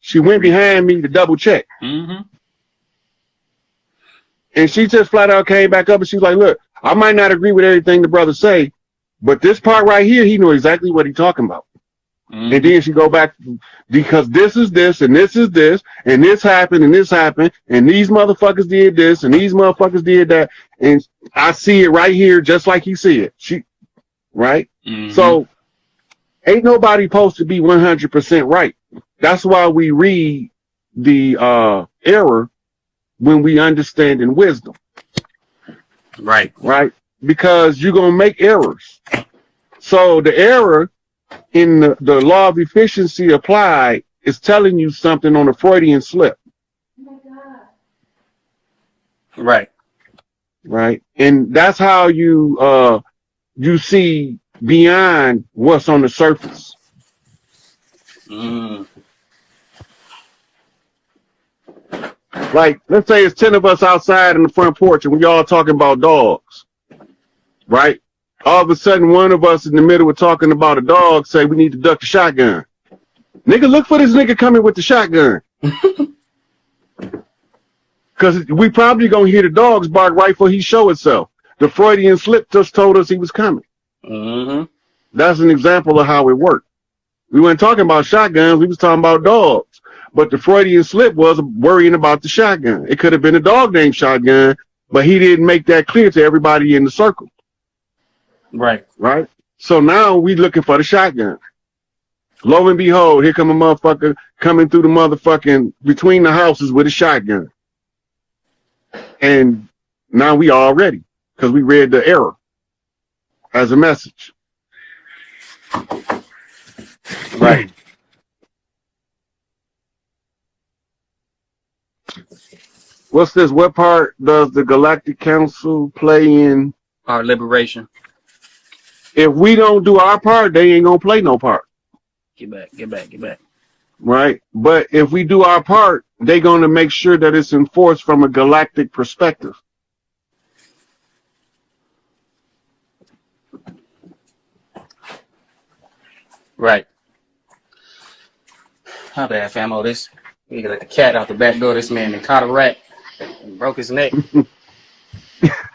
She went behind me to double check. Mm-hmm. And she just flat out came back up and she was like, look, I might not agree with everything the brother say, but this part right here, he knew exactly what he talking about. Mm-hmm. And then she go back, because this is this, and this is this, and this happened, and this happened, and these motherfuckers did this, and these motherfuckers did that, and I see it right here just like he see it. Right? Mm-hmm. So, ain't nobody supposed to be 100% right. That's why we read the error when we understand in wisdom. Right. Right? Because you're going to make errors. So the error in the law of efficiency applied is telling you something on a Freudian slip. Oh my God. Right. Right. And that's how you see beyond what's on the surface. Mm. Like, let's say it's 10 of us outside in the front porch and we all talking about dogs. Right? All of a sudden, one of us in the middle of talking about a dog say we need to duck the shotgun. Nigga, look for this nigga coming with the shotgun. Because we probably going to hear the dogs bark right before he show itself. The Freudian slip just told us he was coming. Mm-hmm. That's an example of how it worked. We weren't talking about shotguns. We was talking about dogs. But the Freudian slip was worrying about the shotgun. It could have been a dog named Shotgun, but he didn't make that clear to everybody in the circle. Right. Right? So now we looking for the shotgun. Lo and behold, here come a motherfucker coming through the motherfucking between the houses with a shotgun. And now we all ready because we read the error as a message. Right. What's this? What part does the Galactic Council play in our liberation? If we don't do our part, they ain't gonna play no part. Get back, get back, get back. Right? But if we do our part, they're gonna make sure that it's enforced from a galactic perspective. Right. How bad, famo? This we let the cat out the back door. This man and caught a rat and broke his neck.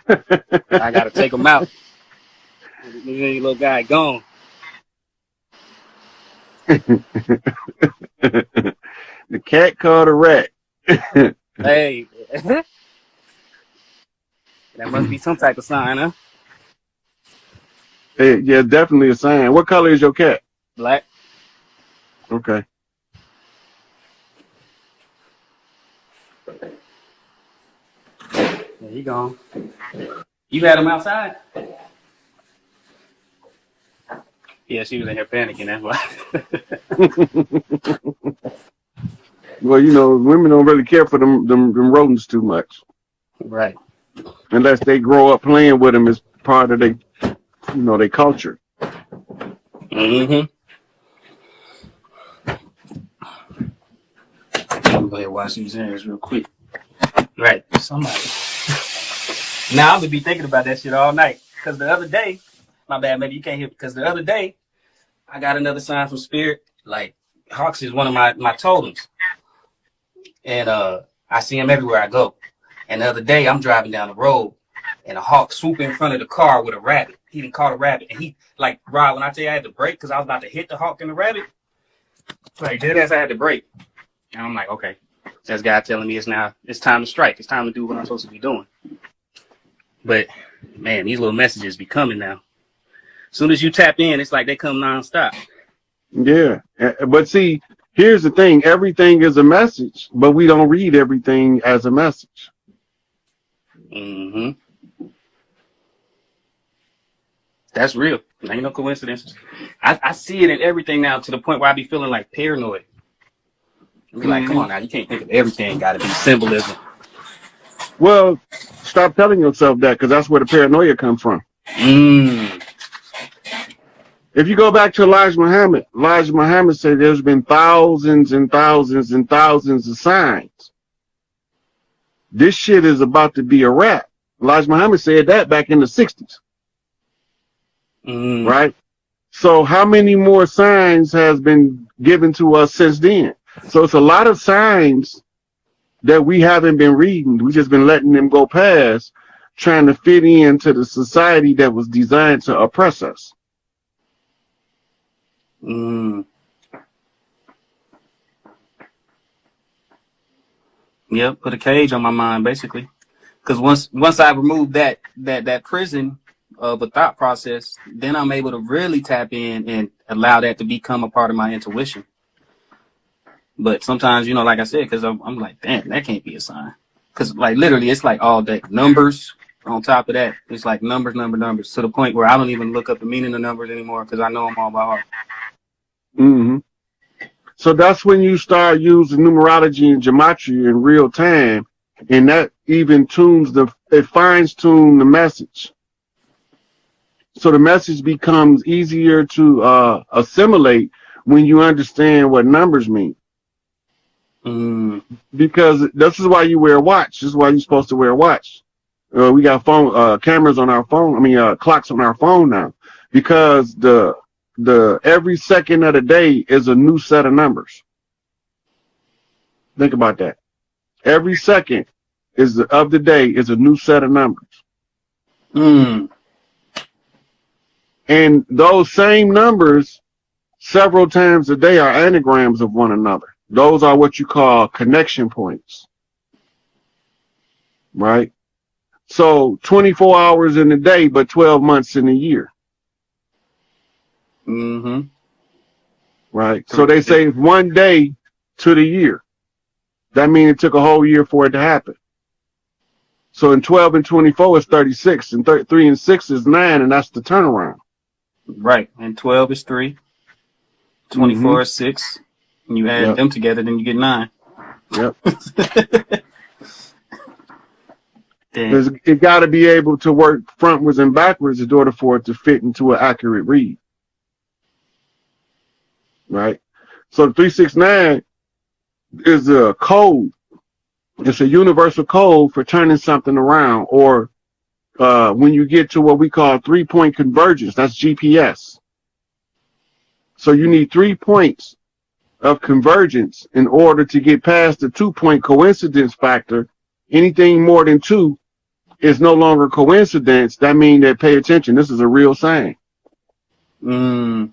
I gotta take him out. This little guy gone. The cat caught a rat. Hey. That must be some type of sign, huh? Hey, yeah, definitely a sign. What color is your cat? Black. Okay. There you go. You had him outside? Yeah, she was in here panicking, that's why. Well, you know, women don't really care for them rodents too much. Right. Unless they grow up playing with them as part of their, their culture. Mm-hmm. Let me go ahead and wash these hands real quick. Right. Somebody. Now I'm gonna be thinking about that shit all night. Cause the other day, my bad, maybe you can't hear. Because the other day, I got another sign from Spirit. Like Hawks is one of my totems, and I see him everywhere I go. And the other day, I'm driving down the road, and a hawk swooped in front of the car with a rabbit. He didn't caught a rabbit, and he like Rob. When I tell you I had to brake because I was about to hit the hawk and the rabbit, like dead ass, I had to brake. And I'm like, okay, that's God telling me it's time to strike. It's time to do what I'm supposed to be doing. But man, these little messages be coming now. As soon as you tap in, it's like they come nonstop. Yeah, but see, here's the thing: everything is a message, but we don't read everything as a message. Mm-hmm. That's real. Ain't no coincidences. I see it in everything now to the point where I be feeling like paranoid. I be like, come on now, you can't think of everything. Got to be symbolism. Well, stop telling yourself that, because that's where the paranoia comes from. If you go back to Elijah Muhammad said there's been thousands and thousands and thousands of signs. This shit is about to be a wrap. Elijah Muhammad said that back in the 60s. Right? So how many more signs has been given to us since then? So it's a lot of signs that we haven't been reading. We just been letting them go past, trying to fit into the society that was designed to oppress us. Mm. Yep, put a cage on my mind, basically. Because once I remove that prison of a thought process, then I'm able to really tap in and allow that to become a part of my intuition. But sometimes, you know, like I said, because I'm like, damn, that can't be a sign. Because like literally, it's like all day numbers. On top of that, it's like numbers to the point where I don't even look up the meaning of numbers anymore because I know them all by heart. Mm-hmm. So that's when you start using numerology and gematria in real time, and that even fines tune the message. So the message becomes easier to assimilate when you understand what numbers mean. Because this is why you wear a watch. This is why you're supposed to wear a watch. We got cameras on our phone. I mean, clocks on our phone now, because the every second of the day is a new set of numbers. Think about that. Every second of the day is a new set of numbers. And those same numbers several times a day are anagrams of one another. Those are what you call connection points. Right? So 24 hours in a day, but 12 months in a year. Mm-hmm. Right? So they say one day to the year. That means it took a whole year for it to happen. So in 12 and 24 is 36, and 3 and 6 is 9, and that's the turnaround. Right. And 12 is 3. 24 is 6. And you add them together, then you get 9. Yep. It got to be able to work frontwards and backwards in order for it to fit into an accurate read. Right? So the 369 is a code. It's a universal code for turning something around, or when you get to what we call 3-point convergence, that's GPS. So you need 3 points of convergence in order to get past the 2-point coincidence factor. Anything more than 2 is no longer coincidence. That means that pay attention. This is a real sign. Right?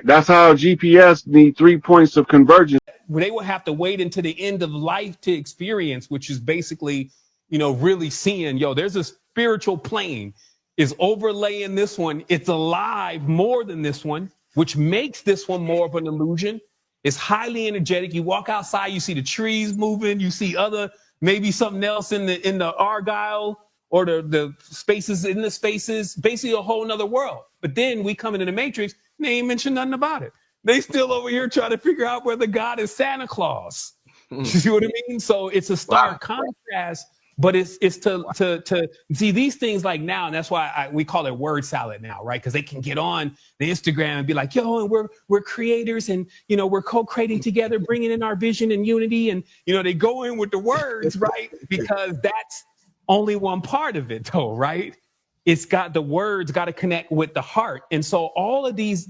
That's how GPS need 3 points of convergence. They will have to wait until the end of life to experience, which is basically, you know, really seeing, there's a spiritual plane is overlaying this one. It's alive more than this one, which makes this one more of an illusion. It's highly energetic. You walk outside, you see the trees moving, you see maybe something else in the Argyle or the spaces in the spaces, basically a whole nother world. But then we come into the Matrix, and they ain't mentioned nothing about it. They still over here trying to figure out whether God is Santa Claus. You see what I mean? So it's a stark contrast, but it's to see these things like now, and that's why we call it word salad now, right? Because they can get on the Instagram and be like, and we're creators, and we're co-creating together, bringing in our vision and unity, and they go in with the words, right? Because that's only one part of it, though, right? It's got the words got to connect with the heart. And so all of these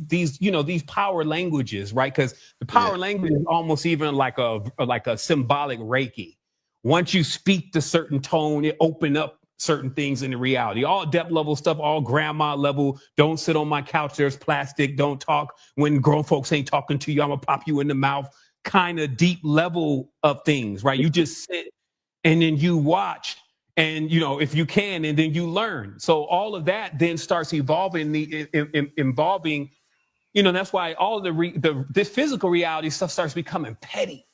power languages, right? Because the power language is almost even like a symbolic Reiki. Once you speak the certain tone, it open up certain things in the reality. All depth level stuff, all grandma level. Don't sit on my couch. There's plastic. Don't talk when grown folks ain't talking to you. I'm gonna pop you in the mouth. Kind of deep level of things, right? You just sit and then you watch. And, if you can, and then you learn. So all of that then starts evolving, involving, that's why all this physical reality stuff starts becoming petty.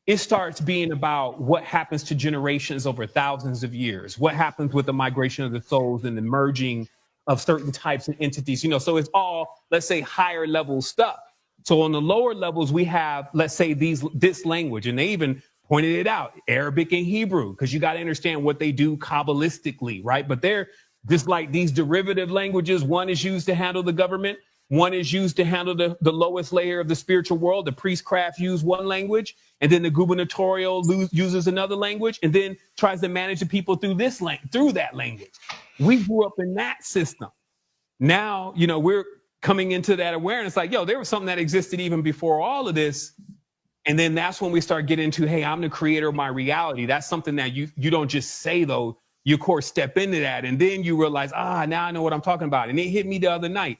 It starts being about what happens to generations over thousands of years, what happens with the migration of the souls and the merging of certain types of entities, so it's all, let's say, higher level stuff. So on the lower levels, we have, let's say, this language, and they even pointed it out, Arabic and Hebrew, because you got to understand what they do Kabbalistically, right? But they're just like these derivative languages. One is used to handle the government. One is used to handle the lowest layer of the spiritual world. The priestcraft use one language, and then the gubernatorial uses another language, and then tries to manage the people through that language. We grew up in that system. Now, we're coming into that awareness like, there was something that existed even before all of this. And then that's when we start getting into, hey, I'm the creator of my reality. That's something that you don't just say, though. You, of course, step into that. And then you realize, now I know what I'm talking about. And it hit me the other night.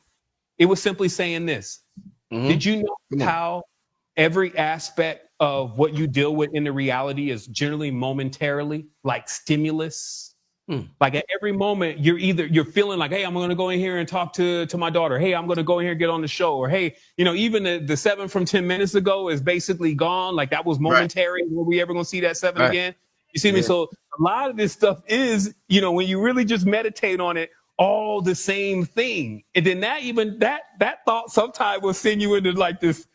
It was simply saying this. Did you know how every aspect of what you deal with in the reality is generally momentarily, like stimulus? Like at every moment, you're feeling like, hey, I'm going to go in here and talk to my daughter. Hey, I'm going to go in here and get on the show. Or, hey, even the 7 from 10 minutes ago is basically gone. Like that was momentary. Were we ever going to see that 7 again? You see me? So a lot of this stuff is, when you really just meditate on it, all the same thing. And then that thought sometimes will send you into like this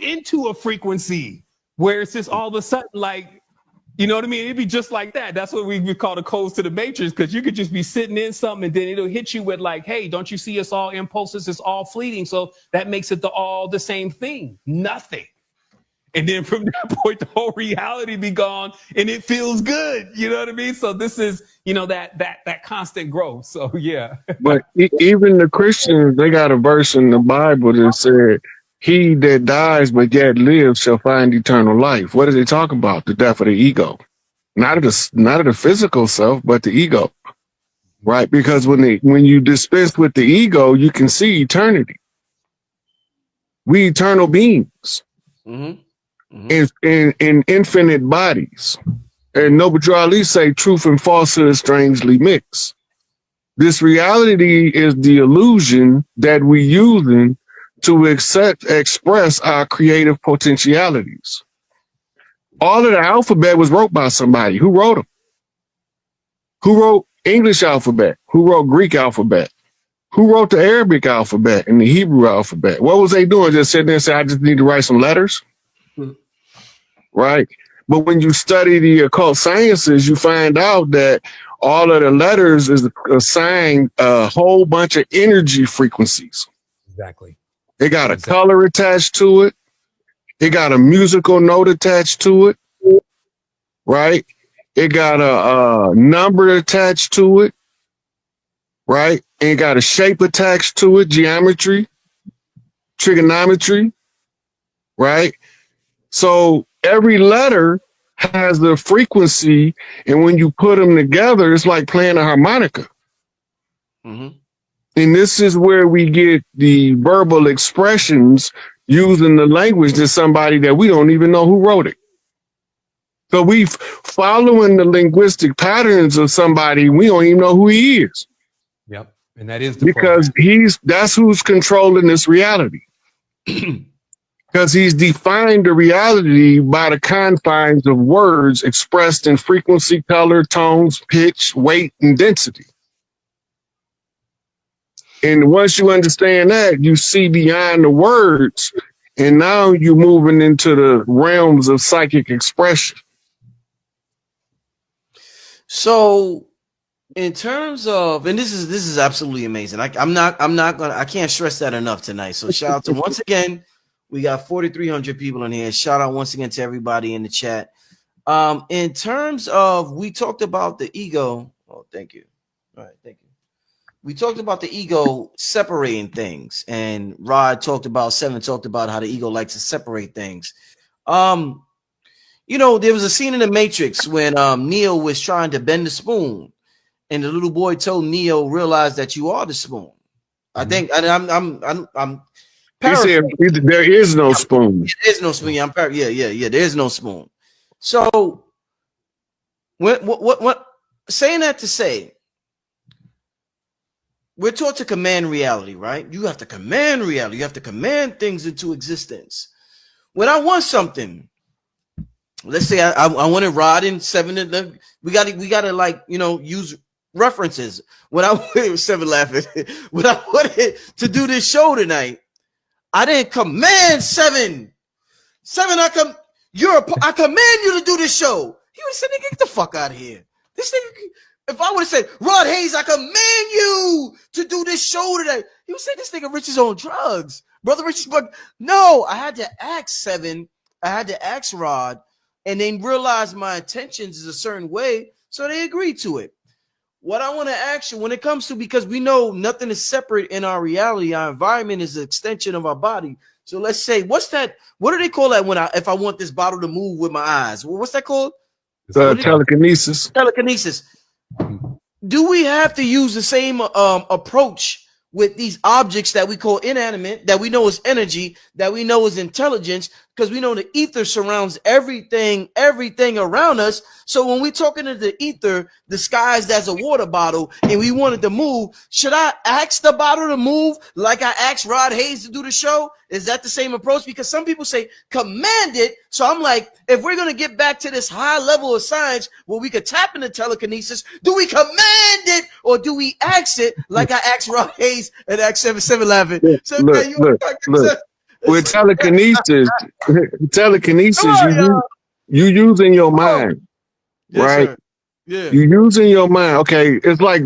into a frequency where it's just all of a sudden like, you know what I mean? It'd be just like that. That's what we call the codes to the matrix, because you could just be sitting in something and then it'll hit you with like, hey, don't you see it's all impulses? It's all fleeting. So that makes it all the same thing. Nothing. And then from that point, the whole reality be gone and it feels good. You know what I mean? So this is, that constant growth. So yeah. But even the Christians, they got a verse in the Bible that said, he that dies but yet lives shall find eternal life. What are they talking about? The death of the ego. Not of the physical self, but the ego. Right? Because when you dispense with the ego, you can see eternity. We eternal beings. In infinite bodies. And Noble Drew Ali say truth and falsehood strangely mixed. This reality is the illusion that we using to express our creative potentialities. All of the alphabet was wrote by somebody. Who wrote them? Who wrote English alphabet? Who wrote Greek alphabet? Who wrote the Arabic alphabet and the Hebrew alphabet? What was they doing? Just sitting there and say, I just need to write some letters? Right? But when you study the occult sciences, you find out that all of the letters is assigned a whole bunch of energy frequencies. Exactly. It got a color attached to it. It got a musical note attached to it. Right? It got a number attached to it. Right? And it got a shape attached to it, geometry, trigonometry. Right? So every letter has a frequency, and when you put them together, it's like playing a harmonica. And this is where we get the verbal expressions using the language to somebody that we don't even know who wrote it. So we following the linguistic patterns of somebody we don't even know who he is. Yep. And that is because that's who's controlling this reality. Because he's defined the reality by the confines of words expressed in frequency, color, tones, pitch, weight, and density. And once you understand that, you see beyond the words, and now you're moving into the realms of psychic expression. So in terms of, and this is absolutely amazing. I can't stress that enough tonight. So shout out to, once again, we got 4,300 people in here. Shout out once again to everybody in the chat. In terms of, we talked about the ego. Oh, thank you. All right, thank you. We talked about the ego separating things, and Rod talked about, Seven talked about how the ego likes to separate things. You know, there was a scene in the Matrix when Neo was trying to bend the spoon, and the little boy told Neo, "Realize that you are the spoon." I think, and I'm he said, there is no spoon. There is no spoon. Yeah, yeah. There is no spoon. So, what? Saying that to say, we're taught to command reality, right? You have to command reality. You have to command things into existence. When I want something, let's say I wanted Rod and Seven. We got to like, you know, use references. When I wanted Seven laughing, when I wanted to do this show tonight, I didn't command Seven. I command you to do this show. He would say, "Nigga, get the fuck out of here." This nigga. If I would have said, "Rod Hayes, I command you to do this show today," he would say, "This nigga Rich is on drugs, brother Rich." But no, I had to ask Seven. I had to ask Rod, and they realized my intentions is a certain way, so they agreed to it. what I want to ask you when it comes to, because we know nothing is separate in our reality, our environment is an extension of our body. So let's say, what's that? What do they call that when if I want this bottle to move with my eyes? What's that called? Telekinesis. Telekinesis. Do we have to use the same approach with these objects that we call inanimate, that we know is energy, that we know is intelligence, because we know the ether surrounds everything around us. So when we're talking to the ether disguised as a water bottle and we wanted to move, should I ask the bottle to move like I asked Rod Hayes to do the show? Is that the same approach? Because some people say command it. So I'm like, if we're going to get back to this high level of science where we could tap into telekinesis, do we command it or do we ask it like I asked Rod Hayes at Act 7711? So look. With telekinesis, you using your mind, yes, right? Sir. Yeah. You using your mind. Okay, it's like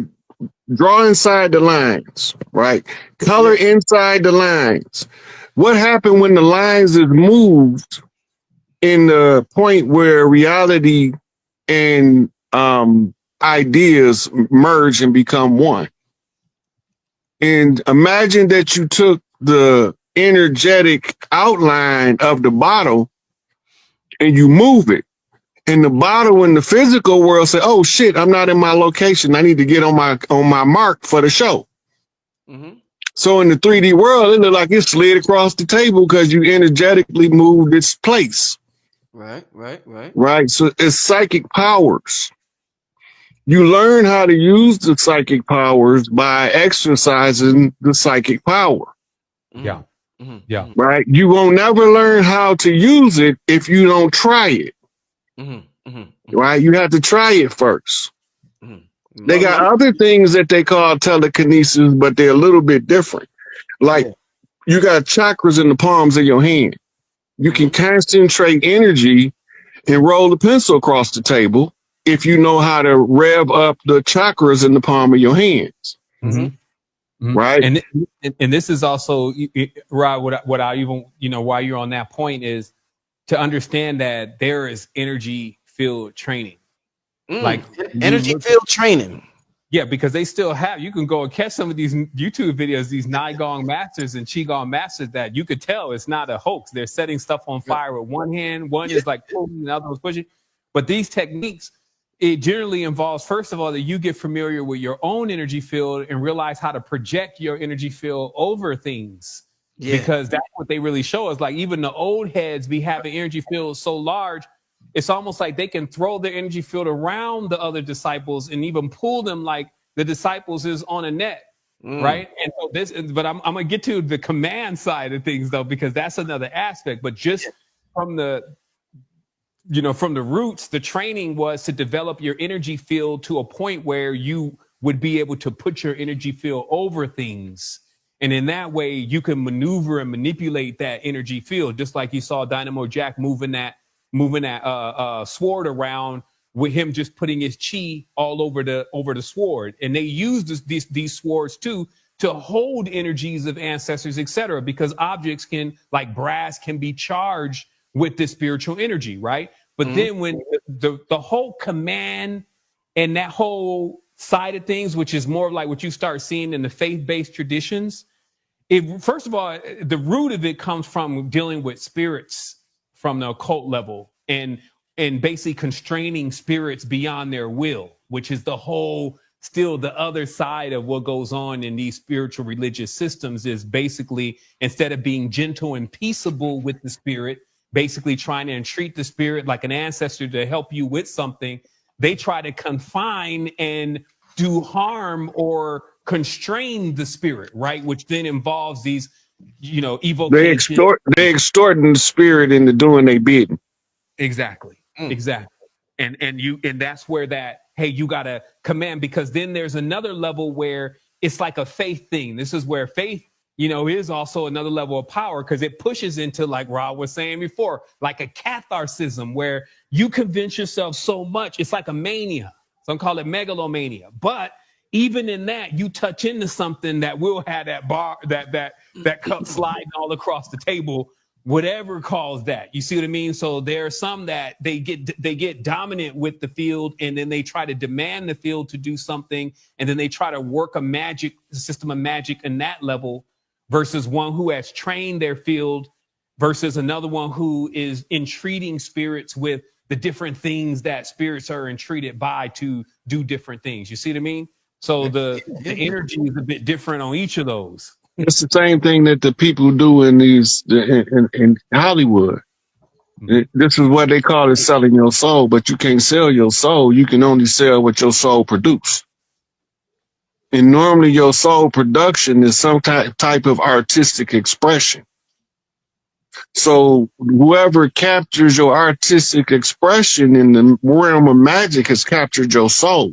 draw inside the lines, right? Color inside the lines. What happened when the lines is moved in the point where reality and ideas merge and become one? And imagine that you took the energetic outline of the bottle and you move it, and the bottle in the physical world say, oh shit, I'm not in my location, I need to get on my mark for the show. Mm-hmm. So in the 3D world, it looked like it slid across the table because you energetically moved its place. Right. So it's psychic powers. You learn how to use the psychic powers by exercising the psychic power. Yeah. Mm-hmm. Yeah. Right. You won't never learn how to use it if you don't try it. Mm-hmm. Mm-hmm. Right. You have to try it first. Mm-hmm. They got other things that they call telekinesis, but they're a little bit different. Like you got chakras in the palms of your hand. You can concentrate energy and roll the pencil across the table if you know how to rev up the chakras in the palm of your hands. Mm-hmm. Right. And this is also, Rod, what I even, while you're on that point is to understand that there is energy field training. Like energy field training. Yeah, because they still have, you can go and catch some of these YouTube videos, these Nigong masters and Qigong masters that you could tell it's not a hoax. They're setting stuff on fire with one hand. One is like pulling, the other one's pushing. But these techniques, it generally involves, first of all, that you get familiar with your own energy field and realize how to project your energy field over things. Yeah. Because that's what they really show us. Like even the old heads be having energy fields so large, it's almost like they can throw their energy field around the other disciples and even pull them like the disciples is on a net. Right. And so but I'm going to get to the command side of things though, because that's another aspect. But just from the roots, the training was to develop your energy field to a point where you would be able to put your energy field over things. And in that way, you can maneuver and manipulate that energy field, just like you saw Dynamo Jack moving that sword around with him just putting his chi all over the sword. And they use these swords too to hold energies of ancestors, etc., because objects like brass can be charged with this spiritual energy, right? But then when the whole command and that whole side of things, which is more like what you start seeing in the faith-based traditions, first of all, the root of it comes from dealing with spirits from the occult level and basically constraining spirits beyond their will, which is still the other side of what goes on in these spiritual religious systems is basically, instead of being gentle and peaceable with the spirit, basically trying to entreat the spirit like an ancestor to help you with something, they try to confine and do harm or constrain the spirit, right? Which then involves these, evocations. They extorting the spirit into doing their bidding. Exactly. Exactly. And that's where you gotta command, because then there's another level where it's like a faith thing. This is where faith, is also another level of power, because it pushes into, like Rob was saying before, like a catharsism where you convince yourself so much. It's like a mania. Some call it megalomania. But even in that, you touch into something that will have that cup sliding all across the table whatever caused that. You see what I mean? So there are some that they get dominant with the field, and then they try to demand the field to do something, and then they try to work a system of magic in that level, versus one who has trained their field, versus another one who is entreating spirits with the different things that spirits are entreated by to do different things. You see what I mean? So the energy is a bit different on each of those. It's the same thing that the people do in in Hollywood. This is what they call it, selling your soul, but you can't sell your soul. You can only sell what your soul produce. And normally your soul production is some type of artistic expression. So whoever captures your artistic expression in the realm of magic has captured your soul.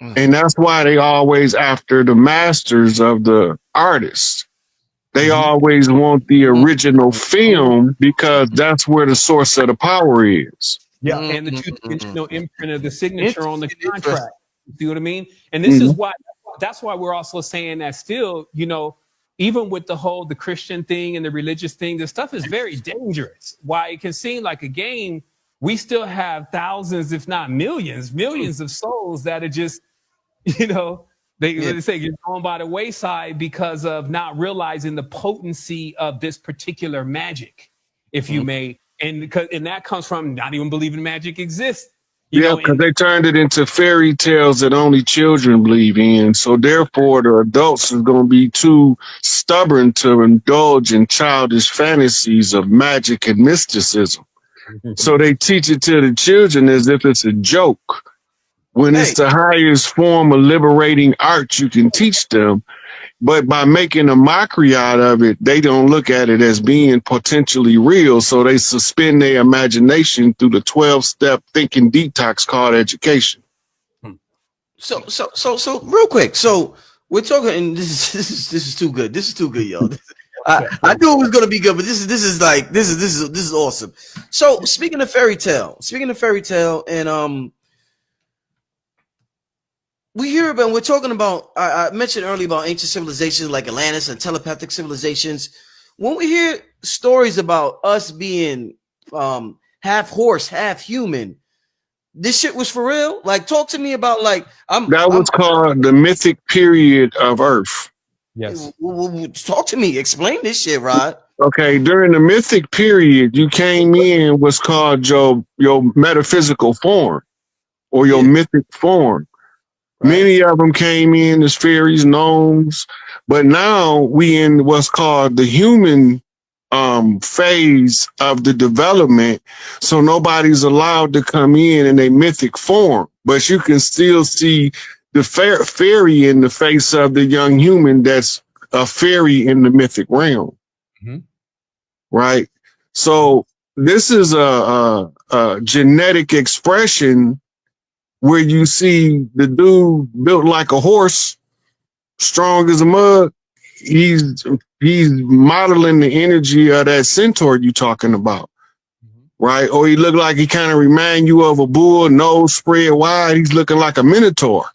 And that's why they always after the masters of the artists. They always want the original film because that's where the source of the power is. Yeah, and the two-dimensional imprint of the signature on the contract. You see what I mean? And this is why, that's why we're also saying that still, you know, even with the Christian thing and the religious thing, this stuff is very dangerous. Why it can seem like a game, we still have thousands, if not millions of souls that are just, you know, they say you're going by the wayside because of not realizing the potency of this particular magic, if you may. And that comes from not even believing magic exists. Yeah, because they turned it into fairy tales that only children believe in. So therefore, the adults are going to be too stubborn to indulge in childish fantasies of magic and mysticism. So they teach it to the children as if it's a joke, when it's the highest form of liberating art you can teach them. But by making a mockery out of it, they don't look at it as being potentially real. So they suspend their imagination through the 12-step thinking detox called education. So real quick. So we're talking, and this is too good. This is too good, y'all. I knew it was gonna be good, but this is awesome. So speaking of fairy tale, and we're talking about, I mentioned earlier about ancient civilizations like Atlantis and telepathic civilizations. When we hear stories about us being half horse, half human, this shit was for real? Like, talk to me about, like, that was called the mythic period of Earth. Yes. Talk to me. Explain this shit, Rod. Okay, during the mythic period, you came in what's called your metaphysical form or your mythic form. Right. Many of them came in as fairies, gnomes, but now we in what's called the human phase of the development. So nobody's allowed to come in a mythic form, but you can still see the fairy in the face of the young human that's a fairy in the mythic realm. Right? So this is a genetic expression where you see the dude built like a horse, strong as a mug. He's modeling the energy of that centaur you talking about, right? Or he look like he kind of remind you of a bull, nose spread wide. He's looking like a minotaur,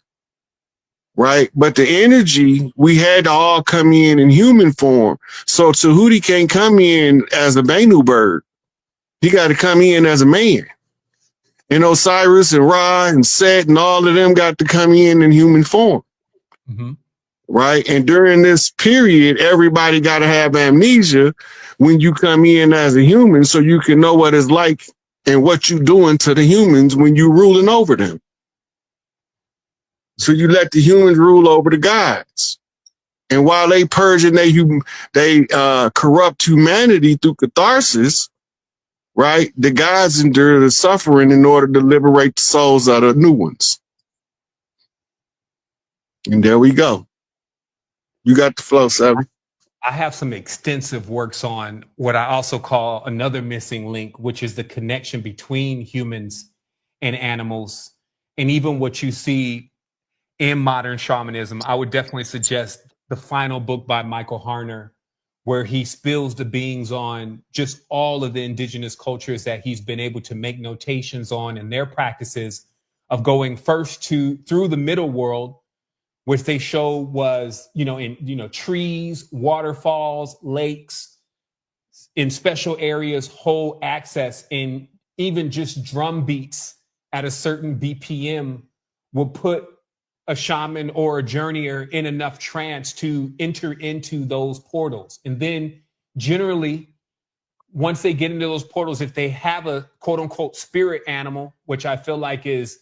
right? But the energy, we had to all come in human form. So Tahuti can't come in as a Benu bird. He got to come in as a man. And Osiris and Ra and Set and all of them got to come in human form. Right? And during this period, everybody got to have amnesia when you come in as a human so you can know what it's like and what you're doing to the humans when you're ruling over them. So you let the humans rule over the gods. And while they purge and they corrupt humanity through catharsis, right? The gods endure the suffering in order to liberate the souls of the new ones. And there we go. You got the flow, Seven. I have some extensive works on what I also call another missing link, which is the connection between humans and animals, and even what you see in modern shamanism. I would definitely suggest the final book by Michael Harner, where he spills the beans on just all of the indigenous cultures that he's been able to make notations on and their practices of going first through the middle world, which they show was, in trees, waterfalls, lakes, in special areas hold access, and even just drum beats at a certain BPM will put a shaman or a journeyer in enough trance to enter into those portals. And then generally, once they get into those portals, if they have a quote unquote spirit animal, which I feel like is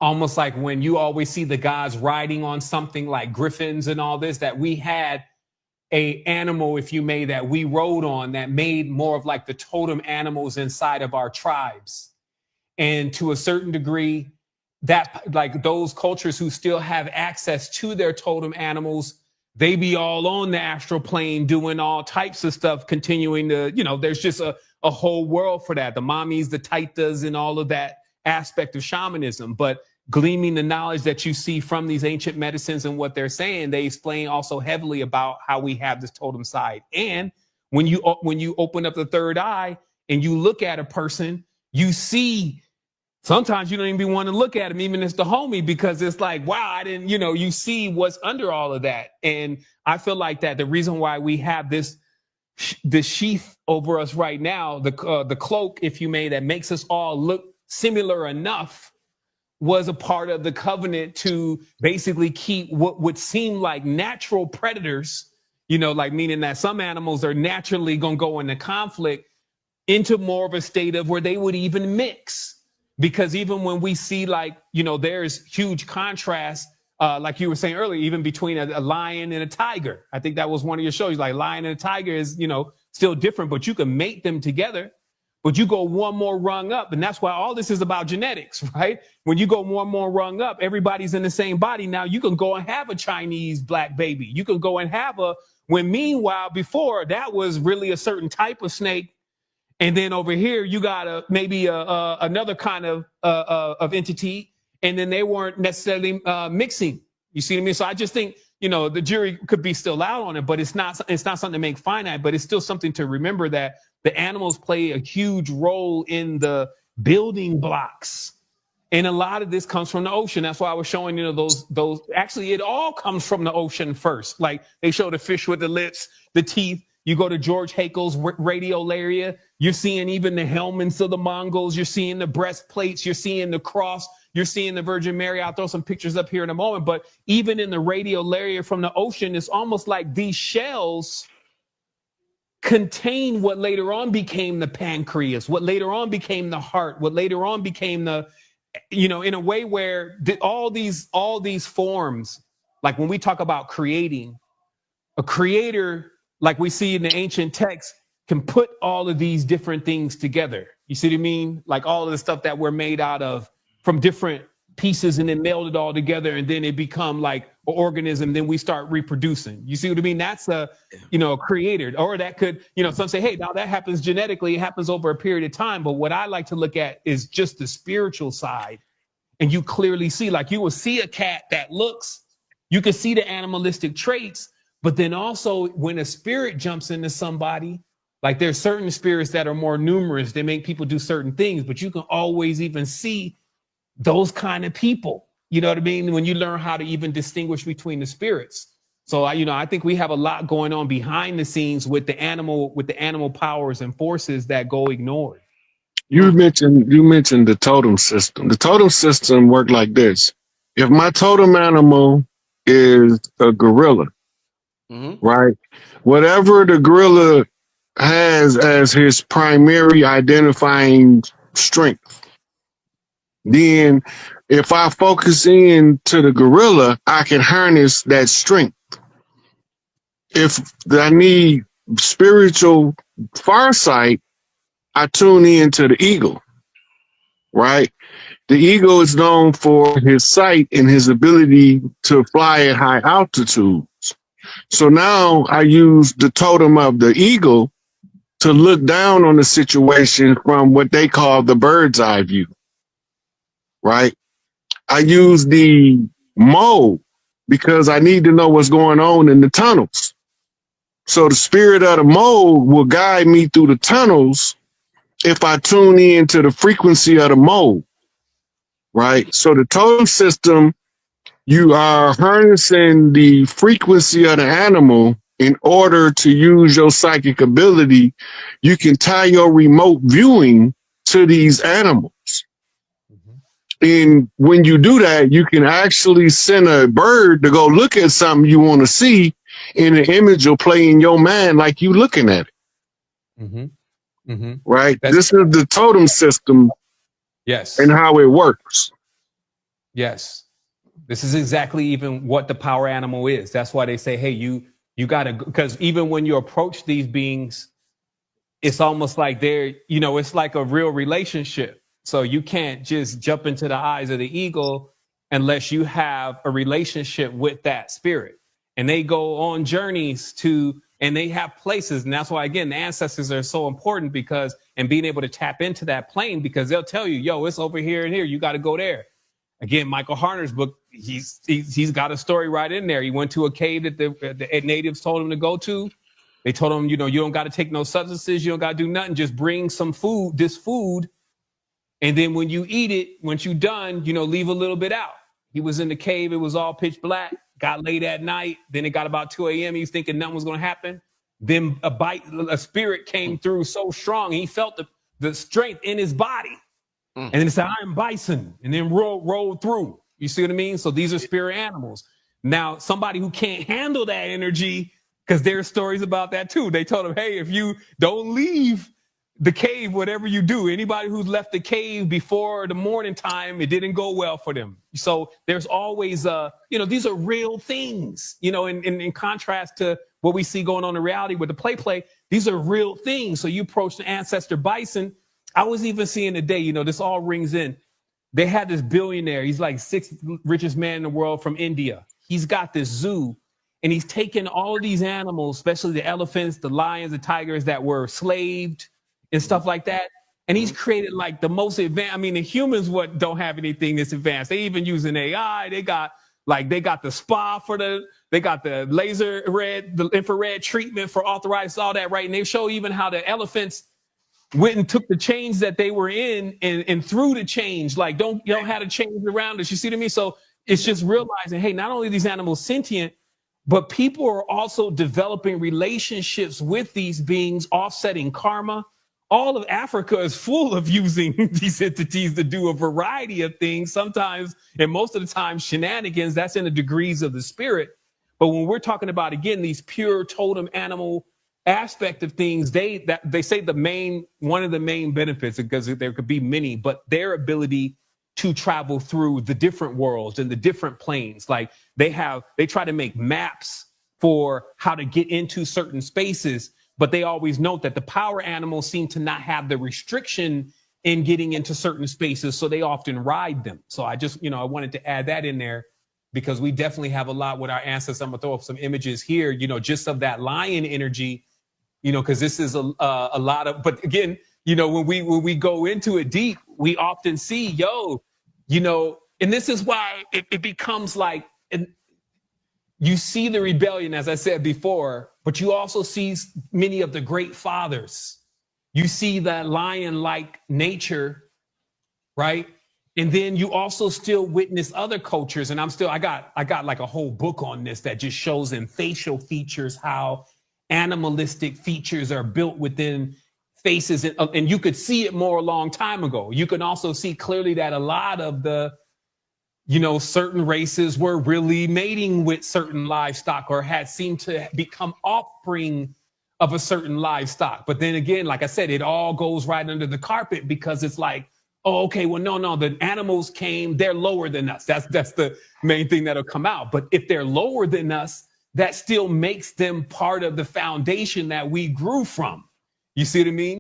almost like when you always see the guys riding on something like griffins and all this, that we had a animal, if you may, that we rode on that made more of like the totem animals inside of our tribes. And to a certain degree, that like those cultures who still have access to their totem animals, they be all on the astral plane doing all types of stuff, continuing to, you know, there's just a whole world for that. The mommies, the taitas, and all of that aspect of shamanism. But gleaming the knowledge that you see from these ancient medicines and what they're saying, they explain also heavily about how we have this totem side. And when you open up the third eye and you look at a person, you see, sometimes you don't even want to look at him, even as the homie, because it's like, wow, I didn't, you know, you see what's under all of that. And I feel like that the reason why we have this sheath over us right now, the cloak, if you may, that makes us all look similar enough, was a part of the covenant to basically keep what would seem like natural predators, you know, like meaning that some animals are naturally going to go into conflict, into more of a state of where they would even mix. Because even when we see, like, you know, there's huge contrast, like you were saying earlier, even between a lion and a tiger. I think that was one of your shows. Like lion and a tiger is, you know, still different, but you can mate them together. But you go one more rung up, and that's why all this is about genetics, right? When you go one more rung up, everybody's in the same body. Now you can go and have a Chinese black baby. You can go and have when meanwhile before that was really a certain type of snake. And then over here, you got maybe another kind of entity, and then they weren't necessarily mixing. You see what I mean? So I just think, you know, the jury could be still out on it, but it's not something to make finite, but it's still something to remember that the animals play a huge role in the building blocks. And a lot of this comes from the ocean. That's why I was showing, you know, those actually it all comes from the ocean first. Like they show the fish with the lips, the teeth. You go to George Haeckel's radiolaria, you're seeing even the helmets of the Mongols, you're seeing the breastplates, you're seeing the cross, you're seeing the Virgin Mary. I'll throw some pictures up here in a moment, but even in the radiolaria from the ocean, it's almost like these shells contain what later on became the pancreas, what later on became the heart, what later on became the, you know, in a way where all these forms, like when we talk about creating, a creator, like we see in the ancient texts, can put all of these different things together. You see what I mean? Like all of the stuff that we're made out of from different pieces and then meld it all together, and then it become like an organism. Then we start reproducing. You see what I mean? That's a creator. Or that could, you know, some say, hey, now that happens genetically. It happens over a period of time. But what I like to look at is just the spiritual side. And you clearly see, like you will see a cat that looks, you can see the animalistic traits, but then also when a spirit jumps into somebody, like there's certain spirits that are more numerous. They make people do certain things, but you can always even see those kind of people, you know what I mean? When you learn how to even distinguish between the spirits. So I think we have a lot going on behind the scenes with the animal powers and forces that go ignored. You mentioned the totem system. The totem system worked like this. If my totem animal is a gorilla, right? Whatever the gorilla has as his primary identifying strength, then if I focus in to the gorilla, I can harness that strength. If I need spiritual farsight, I tune in to the eagle, right? The eagle is known for his sight and his ability to fly at high altitudes. So now I use the totem of the eagle to look down on the situation from what they call the bird's eye view, right? I use the mole because I need to know what's going on in the tunnels. So the spirit of the mole will guide me through the tunnels if I tune in to the frequency of the mole, right? So the totem system, you are harnessing the frequency of the animal in order to use your psychic ability, you can tie your remote viewing to these animals. And when you do that, you can actually send a bird to go look at something you want to see, and the image will play in your mind like you looking at it. Right? This is the totem system. Yes. And how it works. Yes. This is exactly even what the power animal is. That's why they say, hey, you got to, because even when you approach these beings, it's almost like they're, it's like a real relationship. So you can't just jump into the eyes of the eagle unless you have a relationship with that spirit. And they go on journeys and they have places. And that's why, again, the ancestors are so important and being able to tap into that plane, because they'll tell you, yo, it's over here and here. You got to go there. Again, Michael Harner's book, he's got a story right in there. He went to a cave that the natives told him to go to. They told him, you don't got to take no substances. You don't got to do nothing. Just bring some food, this food. And then when you eat it, once you're done, leave a little bit out. He was in the cave. It was all pitch black. Got late at night. Then it got about 2 a.m. He's thinking nothing was going to happen. Then a spirit came through so strong. He felt the strength in his body. And then it said, I'm bison. And then rolled through. You see what I mean? So these are spirit animals. Now, somebody who can't handle that energy, because there's stories about that too. They told him, hey, if you don't leave the cave, whatever you do, anybody who's left the cave before the morning time, it didn't go well for them. So there's always, these are real things, in contrast to what we see going on in reality with the play, these are real things. So you approach the ancestor bison. I was even seeing today, this all rings in. They had this billionaire. He's like 6th richest man in the world from India. He's got this zoo and he's taken all of these animals, especially the elephants, the lions, the tigers that were slaved and stuff like that. And he's created like the most advanced. I mean, the humans don't have anything this advanced. They even use an AI. They got the spa they got the the infrared treatment for arthritis, all that, right? And they show even how the elephants went and took the chains that they were in and threw the chains, like you don't have to change around us. You see what I mean? So it's just realizing, hey, not only are these animals sentient, but people are also developing relationships with these beings, offsetting karma. All of Africa is full of using these entities to do a variety of things, sometimes, and most of the time, shenanigans. That's in the degrees of the spirit. But when we're talking about, again, these pure totem animal aspect of things, they say one of the main benefits, because there could be many, but their ability to travel through the different worlds and the different planes. Like they try to make maps for how to get into certain spaces, but they always note that the power animals seem to not have the restriction in getting into certain spaces, so they often ride them. So I just, I wanted to add that in there, because we definitely have a lot with our ancestors. I'm gonna throw up some images here, just of that lion energy, because this is a lot of, but again, when we go into it deep, we often see, and this is why it becomes like, you see the rebellion, as I said before, but you also see many of the great fathers. You see that lion-like nature, right? And then you also still witness other cultures. And I got like a whole book on this that just shows in facial features how animalistic features are built within faces. And you could see it more a long time ago. You can also see clearly that a lot of the, certain races were really mating with certain livestock or had seemed to become offspring of a certain livestock. But then again, like I said, it all goes right under the carpet, because it's like, oh, okay, well, no, the animals they're lower than us. That's the main thing that'll come out. But if they're lower than us, that still makes them part of the foundation that we grew from. You see what I mean?